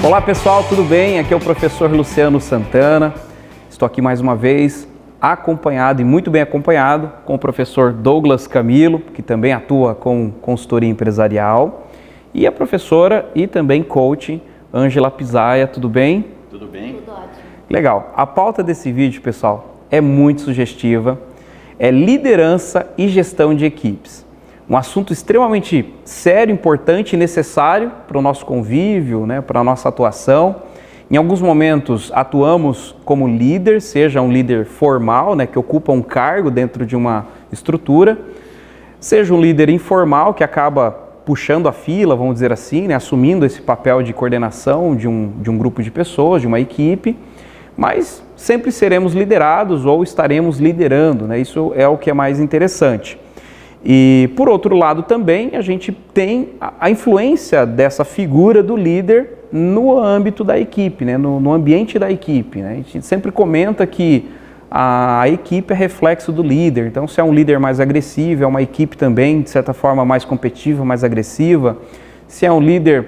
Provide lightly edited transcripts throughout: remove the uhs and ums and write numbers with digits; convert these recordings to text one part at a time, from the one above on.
Olá pessoal, tudo bem? Aqui é o professor Luciano Santana. Estou aqui mais uma vez acompanhado e muito bem acompanhado com o professor Douglas Camilo, que também atua com consultoria empresarial, e a professora e também coach Ângela Pisaia. Tudo bem? Tudo bem? Tudo ótimo. Legal. A pauta desse vídeo, pessoal, é muito sugestiva. É liderança e gestão de equipes. Um assunto extremamente sério, importante e necessário para o nosso convívio, né, para a nossa atuação. Em alguns momentos atuamos como líder, seja um líder formal, né, que ocupa um cargo dentro de uma estrutura, seja um líder informal que acaba puxando a fila, vamos dizer assim, né, assumindo esse papel de coordenação de um grupo de pessoas, de uma equipe, mas sempre seremos liderados ou estaremos liderando, né, isso é o que é mais interessante. E, por outro lado, também a gente tem a influência dessa figura do líder no âmbito da equipe, né? no ambiente da equipe. Né? A gente sempre comenta que a equipe é reflexo do líder. Então, se é um líder mais agressivo, é uma equipe também, de certa forma, mais competitiva, mais agressiva. Se é um líder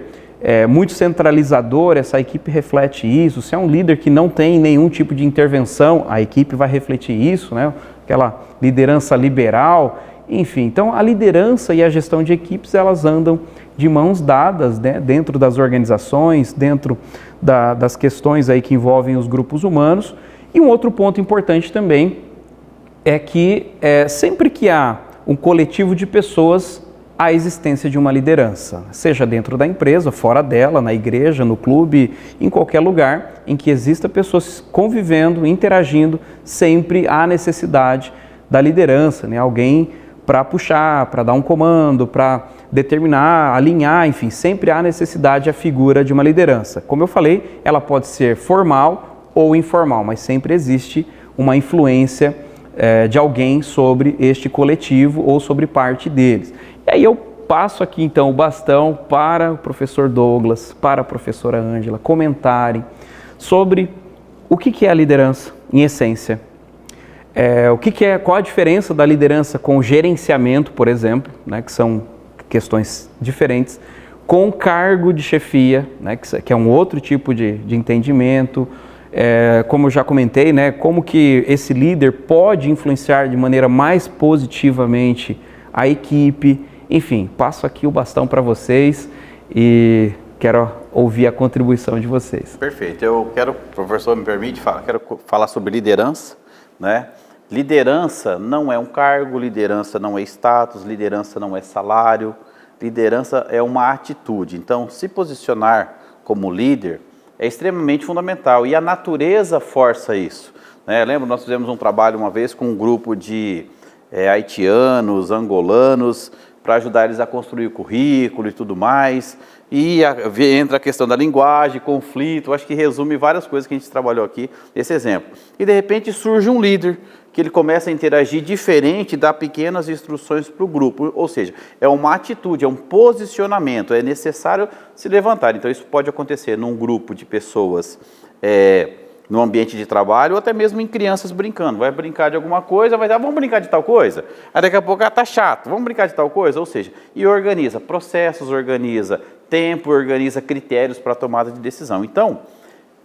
muito centralizador, essa equipe reflete isso. Se é um líder que não tem nenhum tipo de intervenção, a equipe vai refletir isso, né? Aquela liderança liberal. Enfim, então a liderança e a gestão de equipes, elas andam de mãos dadas, né, dentro das organizações, dentro das questões aí que envolvem os grupos humanos. E um outro ponto importante também é que sempre que há um coletivo de pessoas, há a existência de uma liderança, seja dentro da empresa, fora dela, na igreja, no clube, em qualquer lugar em que exista pessoas convivendo, interagindo, sempre há necessidade da liderança, né, alguém para puxar, para dar um comando, para determinar, alinhar, enfim, sempre há necessidade, a figura de uma liderança. Como eu falei, ela pode ser formal ou informal, mas sempre existe uma influência de alguém sobre este coletivo ou sobre parte deles. E aí eu passo aqui então o bastão para o professor Douglas, para a professora Ângela comentarem sobre o que é a liderança em essência. Qual a diferença da liderança com o gerenciamento, por exemplo, né, que são questões diferentes, com o cargo de chefia, né, que é um outro tipo de entendimento, como eu já comentei, né, como que esse líder pode influenciar de maneira mais positivamente a equipe. Enfim, passo aqui o bastão para vocês e quero ouvir a contribuição de vocês. Perfeito. Eu quero, professor, me permite, quero falar sobre liderança, né? Liderança não é um cargo, liderança não é status, liderança não é salário, liderança é uma atitude. Então, se posicionar como líder é extremamente fundamental e a natureza força isso, né? Lembra, nós fizemos um trabalho uma vez com um grupo de haitianos, angolanos, para ajudar eles a construir o currículo e tudo mais, e entra a questão da linguagem, conflito, acho que resume várias coisas que a gente trabalhou aqui, esse exemplo. E de repente surge um líder, que ele começa a interagir diferente, dá pequenas instruções para o grupo, ou seja, é uma atitude, é um posicionamento, é necessário se levantar. Então isso pode acontecer num grupo de pessoas, no ambiente de trabalho, ou até mesmo em crianças brincando. Vai brincar de alguma coisa, vai dizer, vamos brincar de tal coisa? Aí daqui a pouco, tá chato, vamos brincar de tal coisa? Ou seja, e organiza processos, organiza tempo, organiza critérios para a tomada de decisão. Então,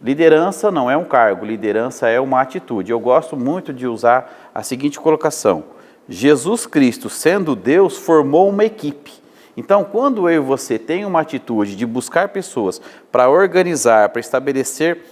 liderança não é um cargo, liderança é uma atitude. Eu gosto muito de usar a seguinte colocação: Jesus Cristo, sendo Deus, formou uma equipe. Então, quando eu e você tem uma atitude de buscar pessoas para organizar, para estabelecer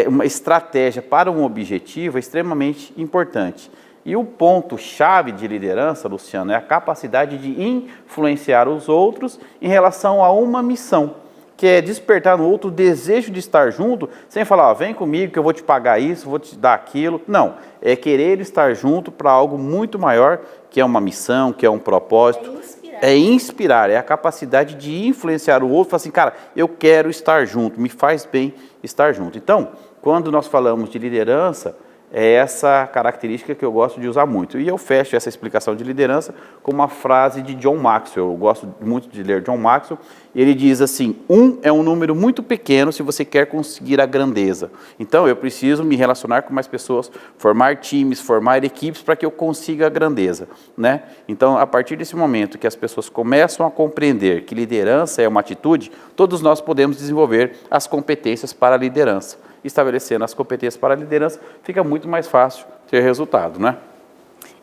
uma estratégia para um objetivo, é extremamente importante. E o ponto-chave de liderança, Luciano, é a capacidade de influenciar os outros em relação a uma missão, que é despertar no outro o desejo de estar junto, sem falar, vem comigo que eu vou te pagar isso, vou te dar aquilo. Não, é querer estar junto para algo muito maior, que é uma missão, que é um propósito. É inspirar, é a capacidade de influenciar o outro, falar assim, cara, eu quero estar junto, me faz bem estar junto. Então, quando nós falamos de liderança, é essa característica que eu gosto de usar muito. E eu fecho essa explicação de liderança com uma frase de John Maxwell. Eu gosto muito de ler John Maxwell. E ele diz assim: é um número muito pequeno se você quer conseguir a grandeza. Então, eu preciso me relacionar com mais pessoas, formar times, formar equipes para que eu consiga a grandeza, né? Então, a partir desse momento que as pessoas começam a compreender que liderança é uma atitude, todos nós podemos desenvolver as competências para a liderança. Estabelecendo as competências para a liderança, fica muito mais fácil ter resultado, né?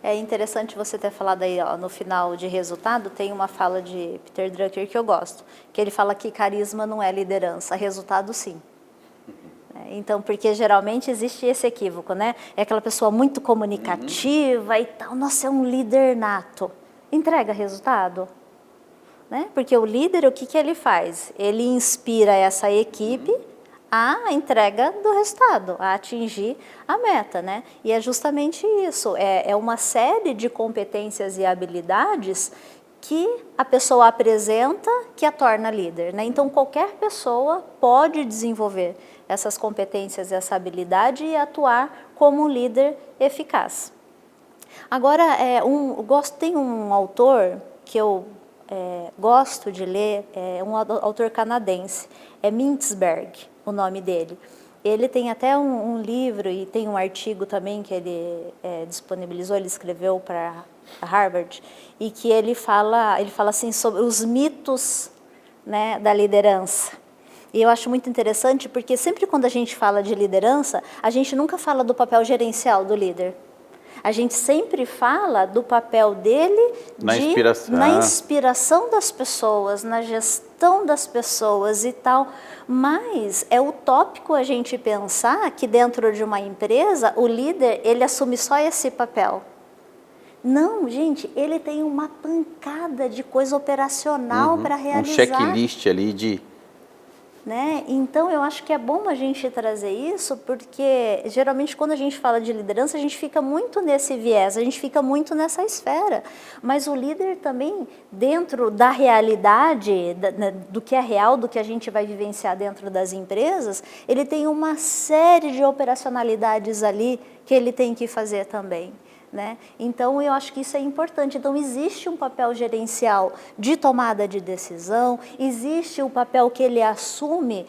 É interessante você ter falado aí, ó, no final de resultado, tem uma fala de Peter Drucker que eu gosto, que ele fala que carisma não é liderança, resultado sim. Então, porque geralmente existe esse equívoco, né? É aquela pessoa muito comunicativa e tal, nossa, é um líder nato. Entrega resultado? Né? Porque o líder, o que ele faz? Ele inspira essa equipe a entrega do resultado, a atingir a meta, né? E é justamente isso, é uma série de competências e habilidades que a pessoa apresenta que a torna líder, né? Então, qualquer pessoa pode desenvolver essas competências e essa habilidade e atuar como um líder eficaz. Agora, tem um autor que eu gosto de ler, é um autor canadense, é Mintzberg, o nome dele. Ele tem até um livro e tem um artigo também que ele disponibilizou, ele escreveu para Harvard, e que ele fala assim sobre os mitos, né, da liderança. E eu acho muito interessante porque sempre quando a gente fala de liderança, a gente nunca fala do papel gerencial do líder. A gente sempre fala do papel dele na inspiração das pessoas, na gestão das pessoas e tal. Mas é utópico a gente pensar que dentro de uma empresa, o líder, ele assume só esse papel. Não, gente, ele tem uma pancada de coisa operacional para realizar. Um checklist ali de... Né? Então, eu acho que é bom a gente trazer isso, porque geralmente quando a gente fala de liderança, a gente fica muito nesse viés, a gente fica muito nessa esfera. Mas o líder também, dentro da realidade, do que é real, do que a gente vai vivenciar dentro das empresas, ele tem uma série de operacionalidades ali que ele tem que fazer também. Né? Então, eu acho que isso é importante. Então, existe um papel gerencial de tomada de decisão, existe o papel que ele assume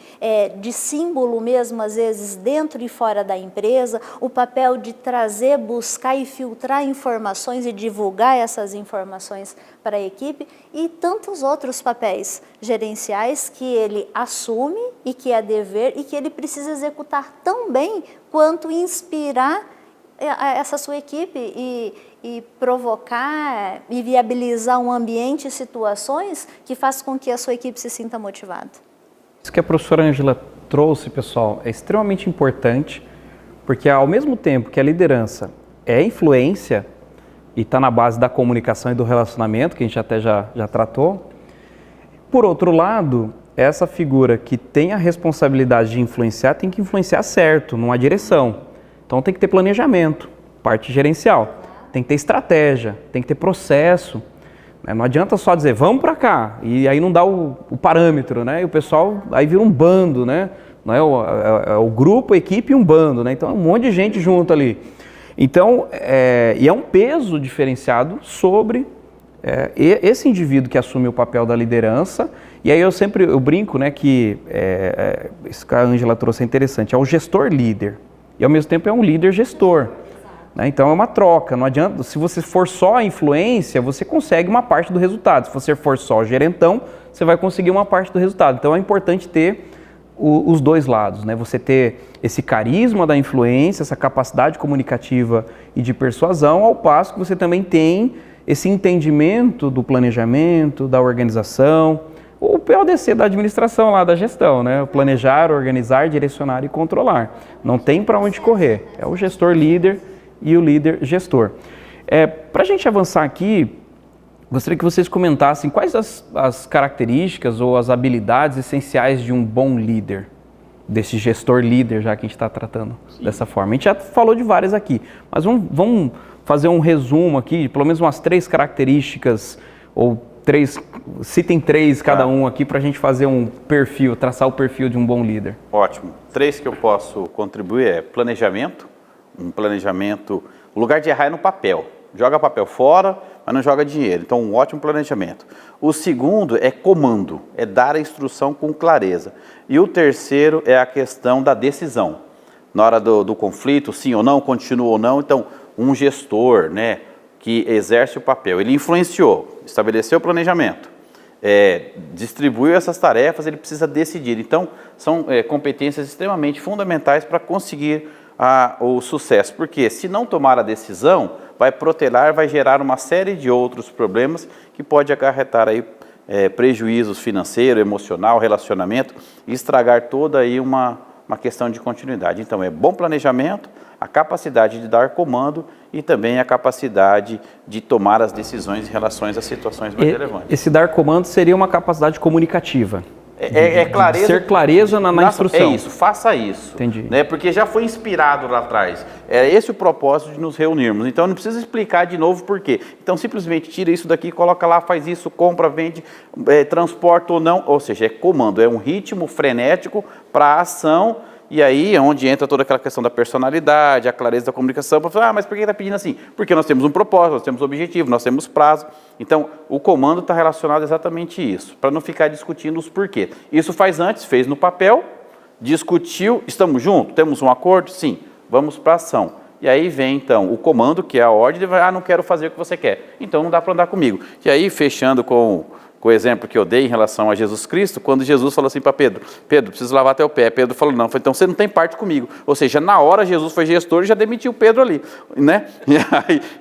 de símbolo mesmo, às vezes, dentro e fora da empresa, o papel de trazer, buscar e filtrar informações e divulgar essas informações para a equipe e tantos outros papéis gerenciais que ele assume e que é dever e que ele precisa executar tão bem quanto inspirar essa sua equipe e provocar e viabilizar um ambiente e situações que façam com que a sua equipe se sinta motivada. Isso que a professora Ângela trouxe, pessoal, é extremamente importante, porque ao mesmo tempo que a liderança é influência e está na base da comunicação e do relacionamento, que a gente até já tratou, por outro lado, essa figura que tem a responsabilidade de influenciar tem que influenciar certo, numa direção. Então tem que ter planejamento, parte gerencial, tem que ter estratégia, tem que ter processo. Né? Não adianta só dizer, vamos para cá, e aí não dá o parâmetro, né? E o pessoal aí vira um bando, né? Não é o grupo, a equipe e um bando, né? Então é um monte de gente junto ali. Então, e é um peso diferenciado sobre esse indivíduo que assume o papel da liderança. E aí eu brinco, né, que isso que a Ângela trouxe é interessante, é o gestor líder. E ao mesmo tempo é um líder gestor. Né? Então é uma troca, não adianta, se você for só a influência, você consegue uma parte do resultado. Se você for só o gerentão, você vai conseguir uma parte do resultado. Então é importante ter os dois lados, né? Você ter esse carisma da influência, essa capacidade comunicativa e de persuasão, ao passo que você também tem esse entendimento do planejamento, da organização, o PODC da administração lá, da gestão, né? Planejar, organizar, direcionar e controlar. Não tem para onde correr. É o gestor líder e o líder gestor. Para a gente avançar aqui, gostaria que vocês comentassem quais as características ou as habilidades essenciais de um bom líder, desse gestor líder, já que a gente está tratando dessa forma. A gente já falou de várias aqui, mas vamos fazer um resumo aqui, de pelo menos umas 3 características ou citem 3 cada um aqui para a gente fazer um perfil, traçar o perfil de um bom líder. Ótimo. 3 que eu posso contribuir planejamento, um planejamento, o lugar de errar é no papel. Joga papel fora, mas não joga dinheiro. Então, um ótimo planejamento. O segundo é comando, é dar a instrução com clareza. E o terceiro é a questão da decisão. Na hora do conflito, sim ou não, continua ou não. Então, um gestor, né, que exerce o papel, ele influenciou, estabeleceu o planejamento, distribuiu essas tarefas, ele precisa decidir. Então, são competências extremamente fundamentais para conseguir o sucesso. Porque se não tomar a decisão, vai protelar, vai gerar uma série de outros problemas que pode acarretar aí prejuízos financeiro, emocional, relacionamento e estragar toda aí uma questão de continuidade. Então, é bom planejamento, a capacidade de dar comando e também a capacidade de tomar as decisões em relação às situações mais relevantes. Esse dar comando seria uma capacidade comunicativa. Clareza, ser clareza na instrução. É isso, faça isso. Entendi. Né? Porque já foi inspirado lá atrás. É esse o propósito de nos reunirmos. Então não precisa explicar de novo por quê. Então simplesmente tira isso daqui, coloca lá, faz isso, compra, vende, transporta ou não. Ou seja, é comando, é um ritmo frenético para a ação. E aí é onde entra toda aquela questão da personalidade, a clareza da comunicação, para falar, mas por que está pedindo assim? Porque nós temos um propósito, nós temos um objetivo, nós temos prazo. Então, o comando está relacionado a exatamente isso, para não ficar discutindo os porquês. Isso faz antes, fez no papel, discutiu, estamos juntos, temos um acordo? Sim, vamos para a ação. E aí vem, então, o comando, que é a ordem, não quero fazer o que você quer, então não dá para andar comigo. E aí, fechando com o exemplo que eu dei em relação a Jesus Cristo, quando Jesus falou assim para Pedro, preciso lavar teu pé. Pedro falou, não, então você não tem parte comigo. Ou seja, na hora Jesus foi gestor e já demitiu Pedro ali, né?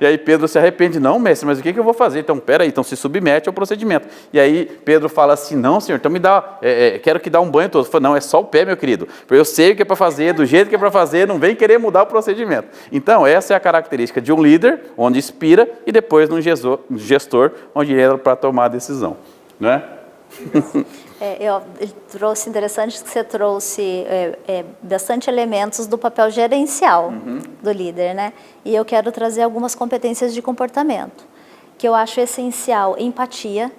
E aí Pedro se arrepende, não, mestre, mas o que eu vou fazer? Então, peraí, então se submete ao procedimento. E aí Pedro fala assim, não, senhor, então me dá, quero que dá um banho todo. Ele falou, não, é só o pé, meu querido, eu sei o que é para fazer, do jeito que é para fazer, não vem querer mudar o procedimento. Então, essa é a característica de um líder, onde inspira, e depois de um gestor, onde entra para tomar a decisão. Não é? Eu trouxe interessante que você trouxe bastante elementos do papel gerencial do líder, né? E eu quero trazer algumas competências de comportamento, que eu acho essencial. Empatia,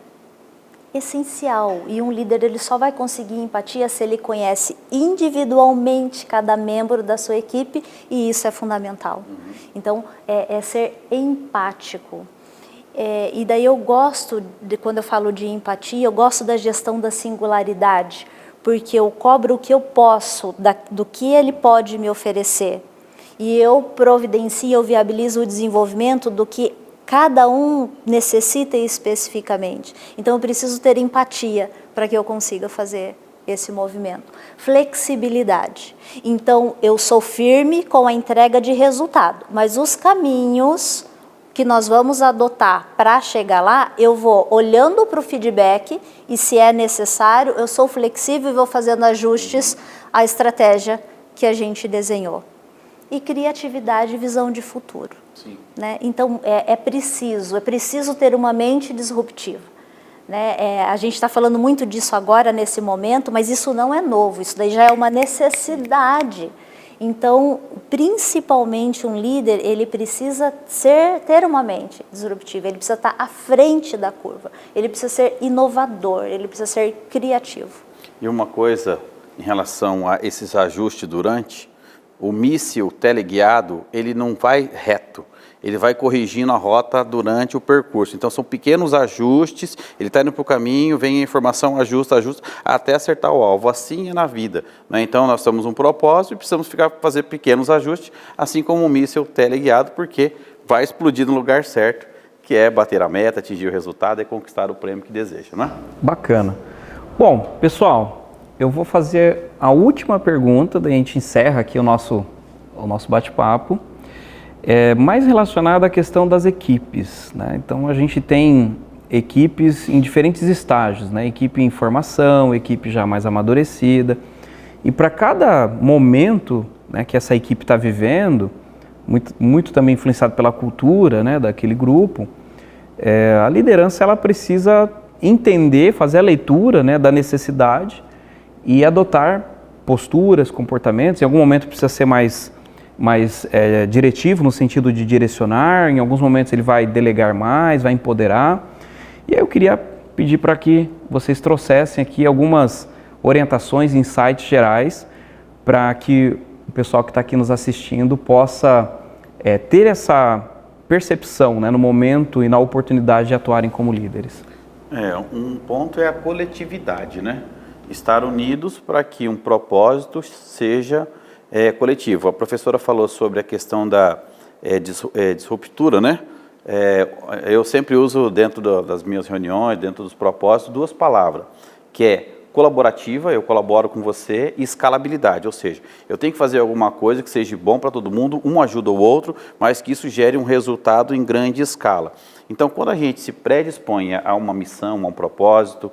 essencial. E um líder ele só vai conseguir empatia se ele conhece individualmente cada membro da sua equipe, e isso é fundamental. Então, é ser empático. E daí eu gosto, quando eu falo de empatia, eu gosto da gestão da singularidade, porque eu cobro o que eu posso, do que ele pode me oferecer. E eu providencio, eu viabilizo o desenvolvimento do que cada um necessita especificamente. Então eu preciso ter empatia para que eu consiga fazer esse movimento. Flexibilidade. Então eu sou firme com a entrega de resultado, mas os caminhos que nós vamos adotar para chegar lá, eu vou olhando para o feedback e, se é necessário, eu sou flexível e vou fazendo ajustes à estratégia que a gente desenhou. E criatividade e visão de futuro. Sim. Né? Então, é preciso ter uma mente disruptiva. Né? A gente está falando muito disso agora, nesse momento, mas isso não é novo, isso daí já é uma necessidade. Então, principalmente um líder, ele precisa ter uma mente disruptiva, ele precisa estar à frente da curva, ele precisa ser inovador, ele precisa ser criativo. E uma coisa em relação a esses ajustes durante, o míssil teleguiado, ele não vai reto, ele vai corrigindo a rota durante o percurso. Então são pequenos ajustes, ele está indo para o caminho, vem a informação, ajusta, até acertar o alvo. Assim é na vida, né? Então nós temos um propósito e precisamos fazer pequenos ajustes, assim como o míssil teleguiado, porque vai explodir no lugar certo, que é bater a meta, atingir o resultado e conquistar o prêmio que deseja, né? Bacana. Bom, pessoal, eu vou fazer a última pergunta, daí a gente encerra aqui o nosso bate-papo. Mais relacionada à questão das equipes, né? Então a gente tem equipes em diferentes estágios, né? Equipe em formação, equipe já mais amadurecida, e para cada momento, né, que essa equipe está vivendo, muito também influenciado pela cultura, né, daquele grupo, a liderança ela precisa entender, fazer a leitura, né, da necessidade e adotar posturas, comportamentos. Em algum momento precisa ser mais diretivo, no sentido de direcionar, em alguns momentos ele vai delegar mais, vai empoderar. E aí eu queria pedir para que vocês trouxessem aqui algumas orientações, insights gerais, para que o pessoal que está aqui nos assistindo possa ter essa percepção, né, no momento e na oportunidade de atuarem como líderes? Um ponto é a coletividade, né? Estar unidos para que um propósito seja coletivo. A professora falou sobre a questão da disruptura, né? Eu sempre uso dentro das minhas reuniões, dentro dos propósitos, 2 palavras, que é colaborativa, eu colaboro com você, e escalabilidade, ou seja, eu tenho que fazer alguma coisa que seja bom para todo mundo, um ajuda o outro, mas que isso gere um resultado em grande escala. Então, quando a gente se predispõe a uma missão, a um propósito,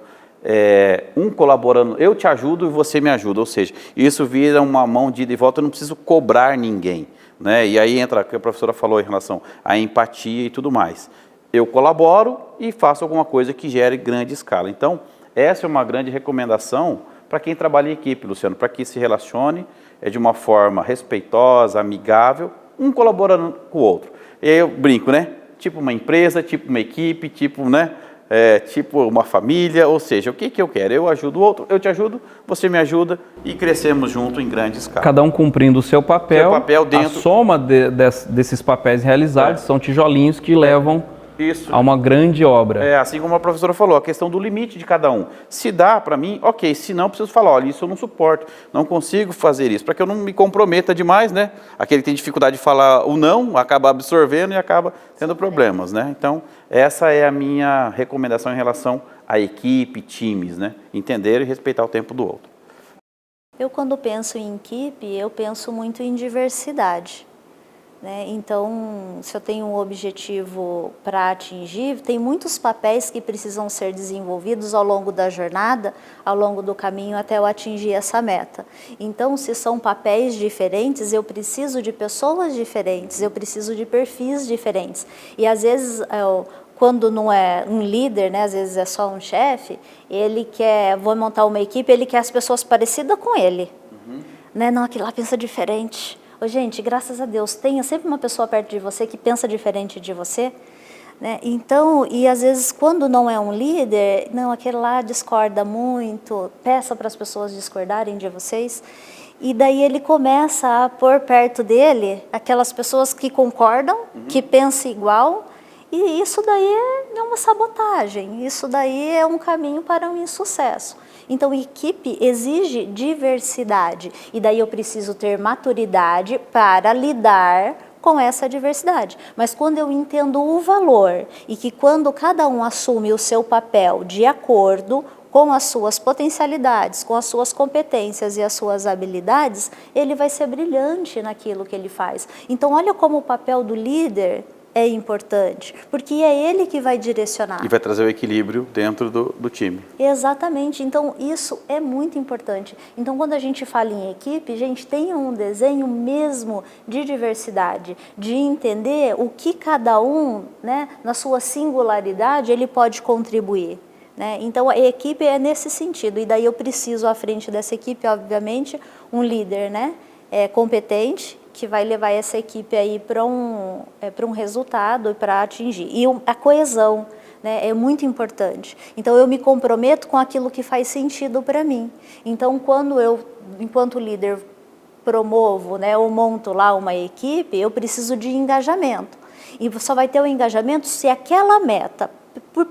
um colaborando, eu te ajudo e você me ajuda, ou seja, isso vira uma mão de ida e volta, eu não preciso cobrar ninguém, né? E aí entra o que a professora falou em relação à empatia e tudo mais. Eu colaboro e faço alguma coisa que gere grande escala. Então, essa é uma grande recomendação para quem trabalha em equipe, Luciano, para que se relacione de uma forma respeitosa, amigável, um colaborando com o outro. E aí eu brinco, né? Tipo uma empresa, tipo uma equipe, tipo, né? Tipo uma família, ou seja, o que eu quero? Eu ajudo o outro, eu te ajudo, você me ajuda e crescemos junto em grande escala. Cada um cumprindo o seu papel, dentro... a soma desses papéis realizados são tijolinhos que levam a uma grande obra. Assim como a professora falou, a questão do limite de cada um. Se dá para mim, ok. Se não, preciso falar, olha, isso eu não suporto, não consigo fazer isso, para que eu não me comprometa demais, né? Aquele que tem dificuldade de falar o não, acaba absorvendo e acaba tendo problemas, né? Então, essa é a minha recomendação em relação à equipe, times, né? Entender e respeitar o tempo do outro. Eu, quando penso em equipe, eu penso muito em diversidade. Então, se eu tenho um objetivo para atingir, tem muitos papéis que precisam ser desenvolvidos ao longo da jornada, ao longo do caminho até eu atingir essa meta. Então, se são papéis diferentes, eu preciso de pessoas diferentes, eu preciso de perfis diferentes. E às vezes, quando não é um líder, né, às vezes é só um chefe, vou montar uma equipe, ele quer as pessoas parecidas com ele. Não, aquele lá pensa diferente. Gente, graças a Deus, tenha sempre uma pessoa perto de você que pensa diferente de você, né? Então, e às vezes quando não é um líder, não, aquele lá discorda muito, peça para as pessoas discordarem de vocês, e daí ele começa a pôr perto dele aquelas pessoas que concordam, que pensam igual, e isso daí é uma sabotagem, isso daí é um caminho para um insucesso. Então, equipe exige diversidade e daí eu preciso ter maturidade para lidar com essa diversidade. Mas quando eu entendo o valor e que quando cada um assume o seu papel de acordo com as suas potencialidades, com as suas competências e as suas habilidades, ele vai ser brilhante naquilo que ele faz. Então, olha como o papel do líder é importante, porque é ele que vai direcionar. E vai trazer o equilíbrio dentro do time. Exatamente, então isso é muito importante. Então quando a gente fala em equipe, gente, tenha um desenho mesmo de diversidade, de entender o que cada um, né, na sua singularidade, ele pode contribuir. Então a equipe é nesse sentido, e daí eu preciso à frente dessa equipe, obviamente, um líder, né, competente, que vai levar essa equipe aí para um resultado e para atingir. E a coesão, né, é muito importante. Então, eu me comprometo com aquilo que faz sentido para mim. Então, quando eu, enquanto líder, promovo, né, ou monto lá uma equipe, eu preciso de engajamento. E só vai ter o engajamento se aquela meta,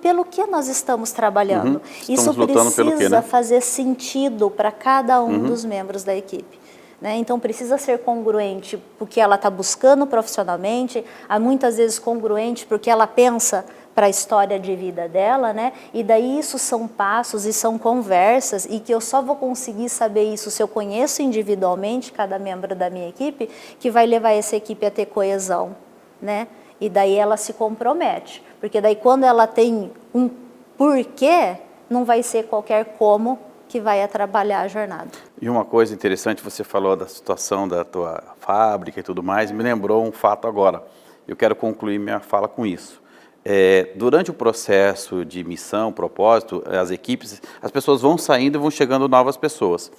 pelo que nós estamos trabalhando, isso precisa fazer sentido para cada um dos membros da equipe. Então, precisa ser congruente porque ela está buscando profissionalmente, muitas vezes congruente porque ela pensa para a história de vida dela, né? E daí isso são passos e são conversas, e que eu só vou conseguir saber isso se eu conheço individualmente cada membro da minha equipe, que vai levar essa equipe a ter coesão, né? E daí ela se compromete, porque daí quando ela tem um porquê, não vai ser qualquer como que vai trabalhar a jornada. E uma coisa interessante, você falou da situação da tua fábrica e tudo mais, me lembrou um fato agora. Eu quero concluir minha fala com isso. Durante o processo de missão, propósito, as equipes, as pessoas vão saindo e vão chegando novas pessoas.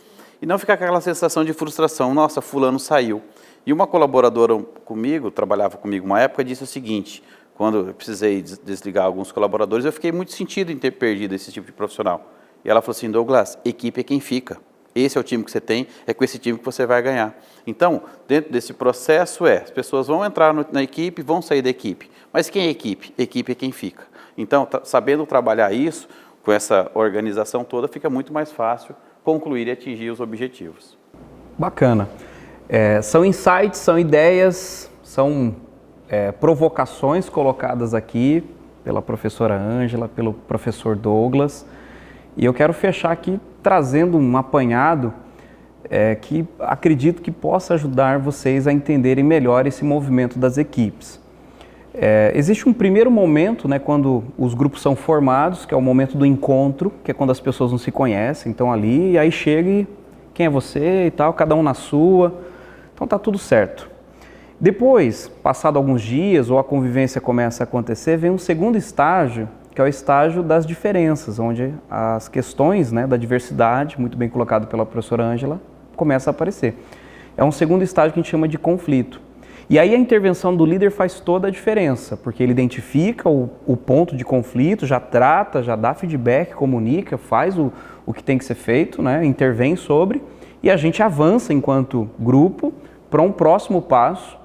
E não fica aquela sensação de frustração, nossa, fulano saiu. E uma colaboradora comigo, trabalhava comigo uma época, disse o seguinte, quando eu precisei desligar alguns colaboradores, eu fiquei muito sentido em ter perdido esse tipo de profissional. E ela falou assim, Douglas, equipe é quem fica. esse é o time que você tem, é com esse time que você vai ganhar. Então, dentro desse processo as pessoas vão entrar na equipe, vão sair da equipe. Mas quem é equipe? Equipe é quem fica. Então, sabendo trabalhar isso, com essa organização toda, fica muito mais fácil concluir e atingir os objetivos. Bacana. São insights, são ideias, são provocações colocadas aqui pela professora Ângela, pelo professor Douglas. E eu quero fechar aqui trazendo um apanhado que acredito que possa ajudar vocês a entenderem melhor esse movimento das equipes. Existe um primeiro momento, né, quando os grupos são formados, que é o momento do encontro, que é quando as pessoas não se conhecem, então ali, e aí chega e quem é você e tal, cada um na sua, então tá tudo certo. Depois, passado alguns dias ou a convivência começa a acontecer, vem um segundo estágio, que é o estágio das diferenças, onde as questões, né, da diversidade, muito bem colocado pela professora Ângela, começa a aparecer. É um segundo estágio que a gente chama de conflito. E aí a intervenção do líder faz toda a diferença, porque ele identifica o ponto de conflito, já trata, já dá feedback, comunica, faz o que tem que ser feito, né, intervém sobre, e a gente avança enquanto grupo para um próximo passo,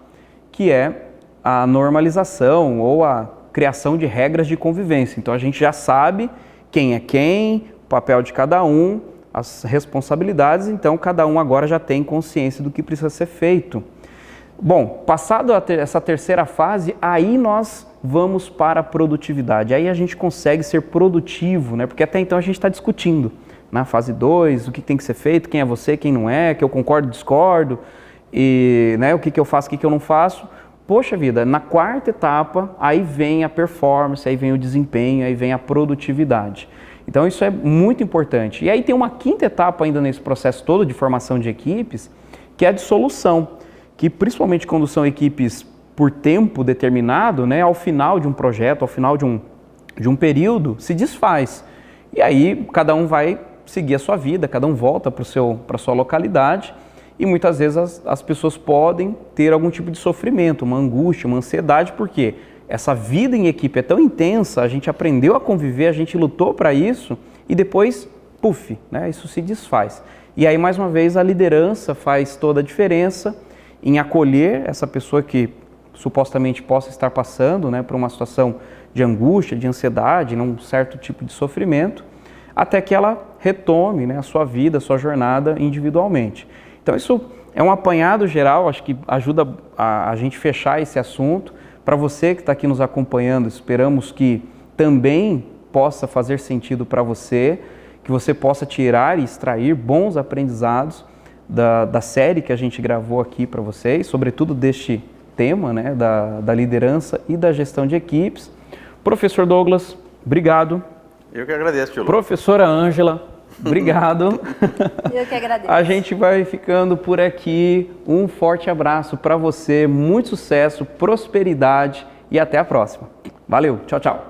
que é a normalização ou a criação de regras de convivência. Então a gente já sabe quem é quem, o papel de cada um, as responsabilidades, então cada um agora já tem consciência do que precisa ser feito. Bom, passado essa terceira fase, aí nós vamos para a produtividade. Aí a gente consegue ser produtivo, né? Porque até então a gente está discutindo. Na fase 2, o que tem que ser feito, quem é você, quem não é, que eu concordo, discordo, e, né, o que eu faço, o que eu não faço. Poxa vida, na quarta etapa, aí vem a performance, aí vem o desempenho, aí vem a produtividade. Então isso é muito importante. E aí tem uma quinta etapa ainda nesse processo todo de formação de equipes, que é a dissolução. Que principalmente quando são equipes por tempo determinado, né, ao final de um projeto, ao final de um período, se desfaz. E aí cada um vai seguir a sua vida, cada um volta para a sua localidade e muitas vezes as pessoas podem ter algum tipo de sofrimento, uma angústia, uma ansiedade, porque essa vida em equipe é tão intensa, a gente aprendeu a conviver, a gente lutou para isso e depois, puf, né, isso se desfaz. E aí mais uma vez a liderança faz toda a diferença em acolher essa pessoa que supostamente possa estar passando, né, por uma situação de angústia, de ansiedade, num certo tipo de sofrimento, até que ela retome, né, a sua vida, a sua jornada individualmente. Então isso é um apanhado geral, acho que ajuda a gente fechar esse assunto. Para você que está aqui nos acompanhando, esperamos que também possa fazer sentido para você, que você possa tirar e extrair bons aprendizados da série que a gente gravou aqui para vocês, sobretudo deste tema, né, da liderança e da gestão de equipes. Professor Douglas, obrigado. Eu que agradeço, Tio Lu. Professora Ângela, obrigado. Eu que agradeço. A gente vai ficando por aqui. Um forte abraço para você, muito sucesso, prosperidade e até a próxima. Valeu, tchau, tchau.